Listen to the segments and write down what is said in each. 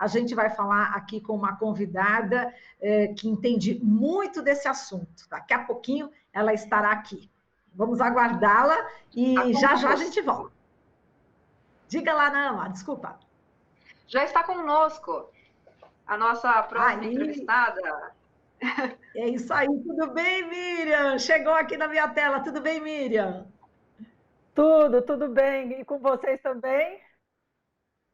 A gente vai falar aqui com uma convidada que entende muito desse assunto. Daqui a pouquinho ela estará aqui. Vamos aguardá-la e já já a gente volta. Diga lá, Nama, desculpa. Já está conosco a nossa próxima entrevistada. É isso aí, tudo bem, Miriam? Chegou aqui na minha tela, tudo bem, Miriam? Tudo bem. E com vocês também?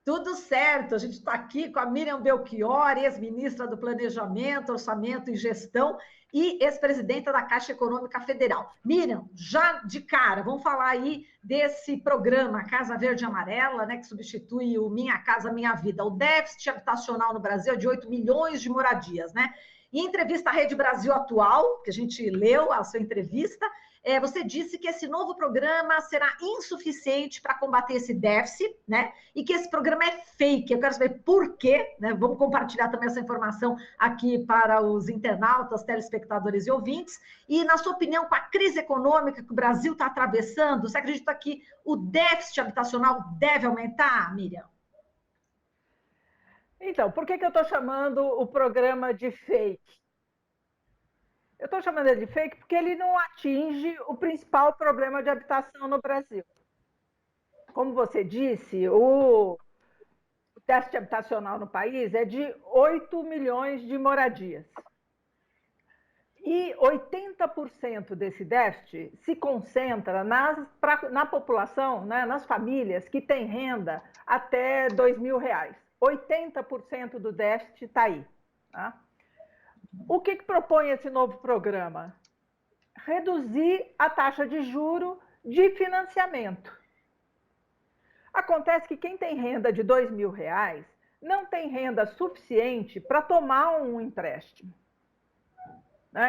Tudo certo, a gente está aqui com a Miriam Belchior, ex-ministra do Planejamento, Orçamento e Gestão e ex-presidenta da Caixa Econômica Federal. Miriam, já de cara, vamos falar aí desse programa Casa Verde e Amarela, né, que substitui o Minha Casa Minha Vida. O déficit habitacional no Brasil é de 8 milhões de moradias, né? E em entrevista à Rede Brasil Atual, que a gente leu a sua entrevista, você disse que esse novo programa será insuficiente para combater esse déficit, né? E que esse programa é fake. Eu quero saber por quê, né? Vamos compartilhar também essa informação aqui para os internautas, telespectadores e ouvintes. E, na sua opinião, com a crise econômica que o Brasil está atravessando, você acredita que o déficit habitacional deve aumentar, Miriam? Então, por que eu estou chamando o programa de fake? Eu estou chamando ele de fake porque ele não atinge o principal problema de habitação no Brasil. Como você disse, o déficit habitacional no país é de 8 milhões de moradias. E 80% desse déficit se concentra na população, né, nas famílias que têm renda até R$2.000. 80% do déficit está aí. Tá? O que propõe esse novo programa? Reduzir a taxa de juro de financiamento. Acontece que quem tem renda de R$2.000 não tem renda suficiente para tomar um empréstimo.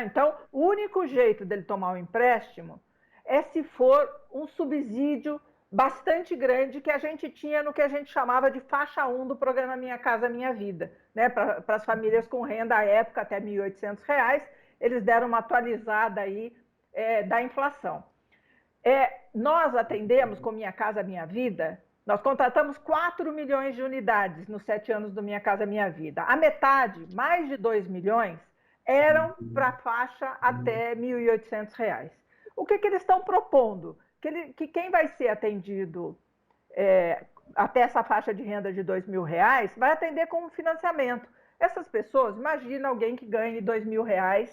Então, o único jeito dele tomar um empréstimo é se for um subsídio bastante grande que a gente tinha no que a gente chamava de faixa 1 do programa Minha Casa Minha Vida, né? Para as famílias com renda à época até R$1.800, eles deram uma atualizada aí da inflação. Nós atendemos com Minha Casa Minha Vida, nós contratamos 4 milhões de unidades nos 7 anos do Minha Casa Minha Vida. A metade, mais de 2 milhões, eram para a faixa até R$1.800. O que eles estão propondo? Que quem vai ser atendido até essa faixa de renda de R$2.000 vai atender com um financiamento. Essas pessoas, imagina alguém que ganhe R$2.000,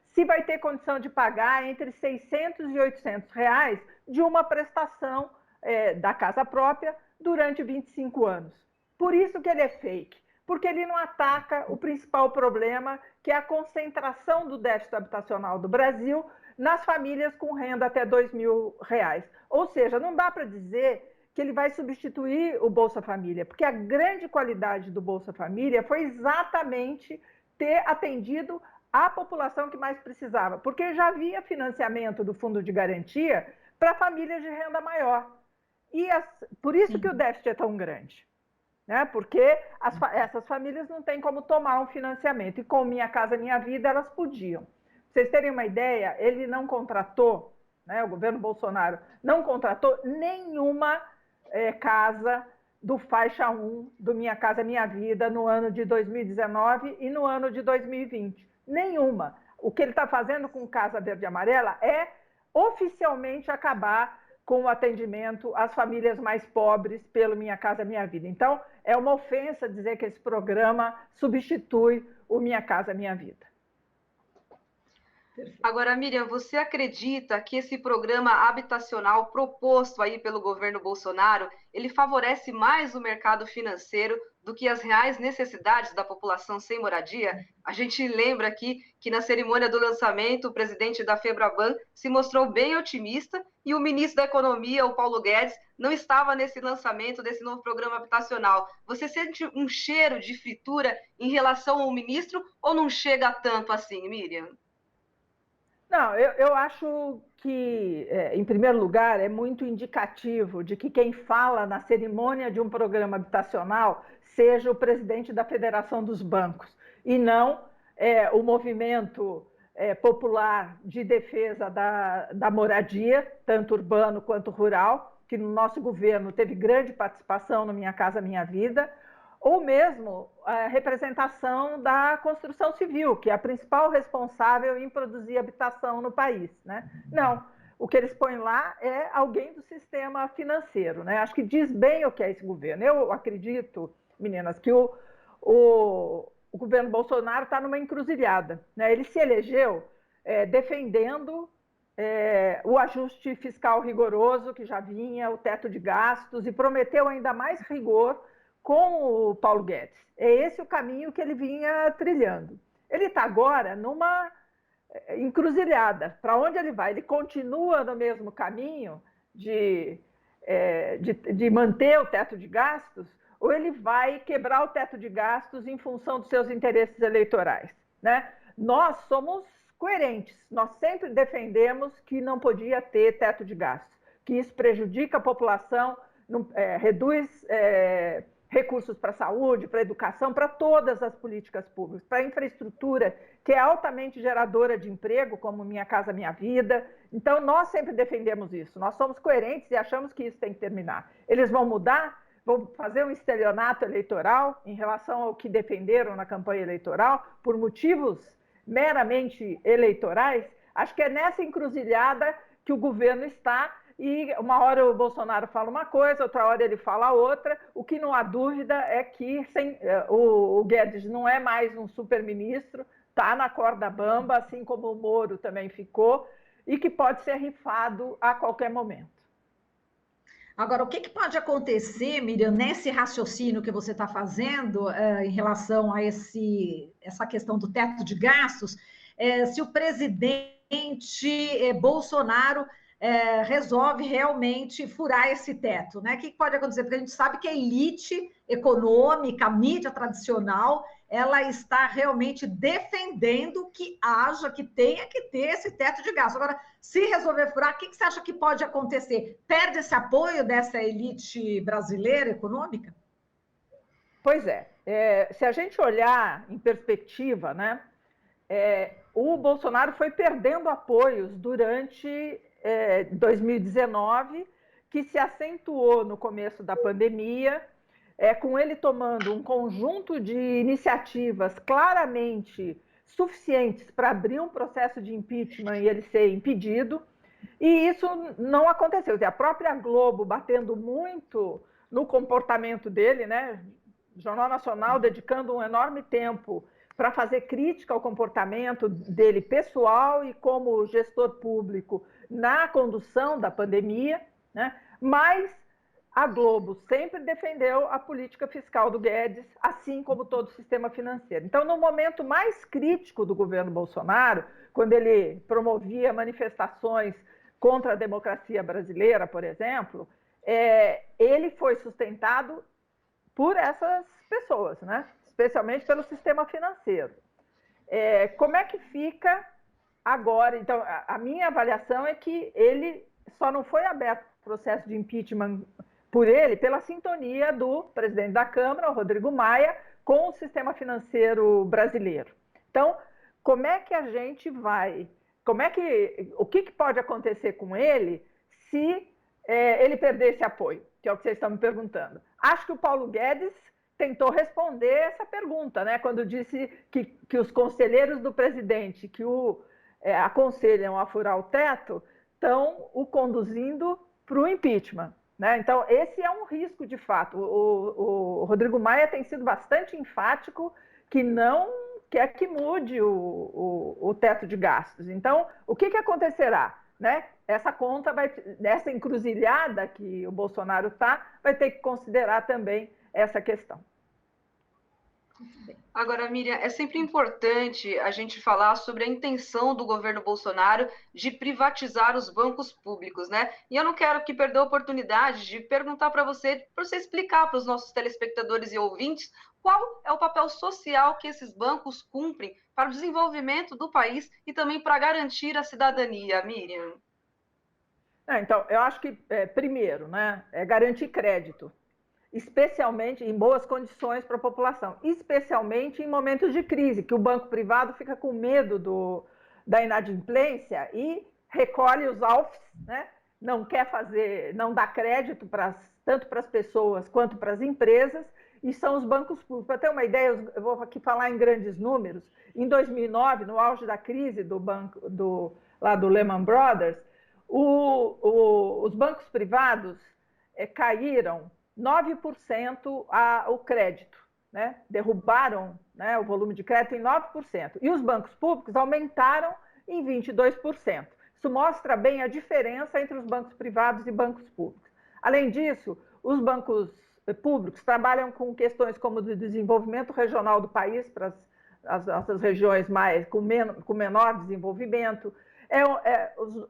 se vai ter condição de pagar entre R$600 e R$800 de uma prestação da casa própria durante 25 anos. Por isso que ele é fake, porque ele não ataca o principal problema, que é a concentração do déficit habitacional do Brasil nas famílias com renda até R$2.000. Ou seja, não dá para dizer que ele vai substituir o Bolsa Família, porque a grande qualidade do Bolsa Família foi exatamente ter atendido a população que mais precisava, porque já havia financiamento do Fundo de Garantia para famílias de renda maior. E por isso que o déficit é tão grande, né? Porque essas famílias não têm como tomar um financiamento, e com Minha Casa Minha Vida elas podiam. Pra vocês terem uma ideia, ele não contratou, né, o governo Bolsonaro não contratou nenhuma casa do faixa 1 do Minha Casa Minha Vida no ano de 2019 e no ano de 2020. Nenhuma. O que ele está fazendo com Casa Verde e Amarela é oficialmente acabar com o atendimento às famílias mais pobres pelo Minha Casa Minha Vida. Então, é uma ofensa dizer que esse programa substitui o Minha Casa Minha Vida. Agora, Miriam, você acredita que esse programa habitacional proposto aí pelo governo Bolsonaro, ele favorece mais o mercado financeiro do que as reais necessidades da população sem moradia? A gente lembra aqui que na cerimônia do lançamento, o presidente da Febraban se mostrou bem otimista e o ministro da Economia, o Paulo Guedes, não estava nesse lançamento desse novo programa habitacional. Você sente um cheiro de fritura em relação ao ministro ou não chega tanto assim, Miriam? Não, eu acho que, em primeiro lugar, é muito indicativo de que quem fala na cerimônia de um programa habitacional seja o presidente da Federação dos Bancos, e não o movimento popular de defesa da moradia, tanto urbano quanto rural, que no nosso governo teve grande participação no Minha Casa Minha Vida, ou mesmo a representação da construção civil, que é a principal responsável em produzir habitação no país, né? Não, o que eles põem lá é alguém do sistema financeiro, né? Acho que diz bem o que é esse governo. Eu acredito, meninas, que o governo Bolsonaro está numa encruzilhada, né? Ele se elegeu defendendo o ajuste fiscal rigoroso que já vinha, o teto de gastos, e prometeu ainda mais rigor com o Paulo Guedes. É esse o caminho que ele vinha trilhando. Ele está agora numa encruzilhada. Para onde ele vai? Ele continua no mesmo caminho de manter o teto de gastos, ou ele vai quebrar o teto de gastos em função dos seus interesses eleitorais, né? Nós somos coerentes, nós sempre defendemos que não podia ter teto de gastos, que isso prejudica a população, reduz recursos para a saúde, para a educação, para todas as políticas públicas, para a infraestrutura, que é altamente geradora de emprego, como Minha Casa Minha Vida. Então, nós sempre defendemos isso, nós somos coerentes e achamos que isso tem que terminar. Eles vão mudar, vão fazer um estelionato eleitoral em relação ao que defenderam na campanha eleitoral, por motivos meramente eleitorais. Acho que é nessa encruzilhada que o governo está, e uma hora o Bolsonaro fala uma coisa, outra hora ele fala outra. O que não há dúvida é que o Guedes não é mais um super-ministro, está na corda bamba, assim como o Moro também ficou, e que pode ser rifado a qualquer momento. Agora, o que pode acontecer, Miriam, nesse raciocínio que você está fazendo em relação a essa questão do teto de gastos, se o presidente Bolsonaro resolve realmente furar esse teto, né? O que pode acontecer? Porque a gente sabe que a elite econômica, a mídia tradicional, ela está realmente defendendo que tenha que ter esse teto de gastos. Agora, se resolver furar, o que você acha que pode acontecer? Perde esse apoio dessa elite brasileira econômica? Pois é. Se a gente olhar em perspectiva, né, o Bolsonaro foi perdendo apoios durante 2019, que se acentuou no começo da pandemia, com ele tomando um conjunto de iniciativas claramente suficientes para abrir um processo de impeachment e ele ser impedido, e isso não aconteceu. A própria Globo batendo muito no comportamento dele, né? O Jornal Nacional dedicando um enorme tempo para fazer crítica ao comportamento dele pessoal e como gestor público na condução da pandemia, né? Mas a Globo sempre defendeu a política fiscal do Guedes, assim como todo o sistema financeiro. Então, no momento mais crítico do governo Bolsonaro, quando ele promovia manifestações contra a democracia brasileira, por exemplo, ele foi sustentado por essas pessoas, né? Especialmente pelo sistema financeiro. Como é que fica agora? Então, a minha avaliação é que ele só não foi aberto o processo de impeachment por ele pela sintonia do presidente da Câmara, o Rodrigo Maia, com o sistema financeiro brasileiro. Então, como é que a gente vai... o que pode acontecer com ele se ele perder esse apoio? Que é o que vocês estão me perguntando. Acho que o Paulo Guedes tentou responder essa pergunta, né? Quando disse que os conselheiros do presidente que o aconselham a furar o teto estão o conduzindo para o impeachment, né? Então, esse é um risco de fato. O Rodrigo Maia tem sido bastante enfático que não quer que mude o teto de gastos. Então, o que acontecerá? Né? Essa encruzilhada que o Bolsonaro está, vai ter que considerar também essa questão. Agora, Miriam, é sempre importante a gente falar sobre a intenção do governo Bolsonaro de privatizar os bancos públicos, né? E eu não quero aqui perder a oportunidade de perguntar para você explicar para os nossos telespectadores e ouvintes qual é o papel social que esses bancos cumprem para o desenvolvimento do país e também para garantir a cidadania, Miriam. Então, eu acho que, primeiro, né, é garantir crédito, especialmente em boas condições para a população, especialmente em momentos de crise, que o banco privado fica com medo da inadimplência e recolhe os alfs, né? Não quer não dá crédito tanto para as pessoas quanto para as empresas, e são os bancos públicos. Para ter uma ideia, eu vou aqui falar em grandes números. Em 2009, no auge da crise lá do Lehman Brothers, os bancos privados caíram 9% o crédito, né? Derrubaram, né, o volume de crédito em 9%. E os bancos públicos aumentaram em 22%. Isso mostra bem a diferença entre os bancos privados e bancos públicos. Além disso, os bancos públicos trabalham com questões como o desenvolvimento regional do país para as regiões com menor desenvolvimento.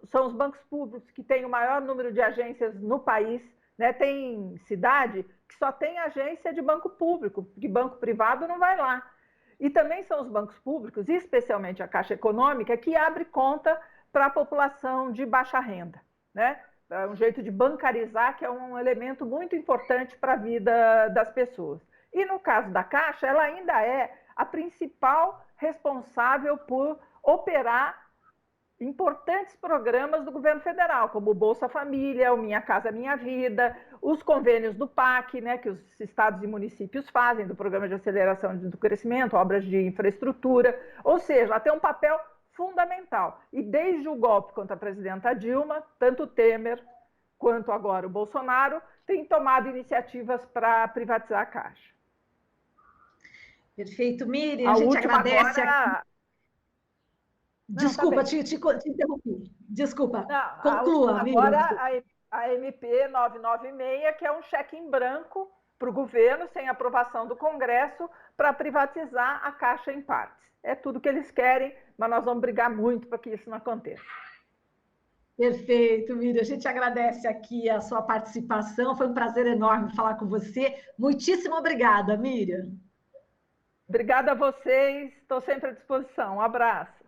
São os bancos públicos que têm o maior número de agências no país, né? Tem cidade que só tem agência de banco público, porque banco privado não vai lá. E também são os bancos públicos, especialmente a Caixa Econômica, que abre conta para a população de baixa renda, né? É um jeito de bancarizar, que é um elemento muito importante para a vida das pessoas. E no caso da Caixa, ela ainda é a principal responsável por operar importantes programas do governo federal, como o Bolsa Família, o Minha Casa Minha Vida, os convênios do PAC, né, que os estados e municípios fazem, do Programa de Aceleração do Crescimento, obras de infraestrutura, ou seja, ela tem um papel fundamental. E desde o golpe contra a presidenta Dilma, tanto o Temer quanto agora o Bolsonaro têm tomado iniciativas para privatizar a Caixa. Perfeito, Miriam, a gente agradece aqui. Desculpa, te interrompi. Desculpa. Não, conclua, Miriam. Agora a MP 996, que é um cheque em branco para o governo, sem aprovação do Congresso, para privatizar a Caixa em partes. É tudo que eles querem, mas nós vamos brigar muito para que isso não aconteça. Perfeito, Miriam. A gente agradece aqui a sua participação. Foi um prazer enorme falar com você. Muitíssimo obrigada, Miriam. Obrigada a vocês. Estou sempre à disposição. Um abraço.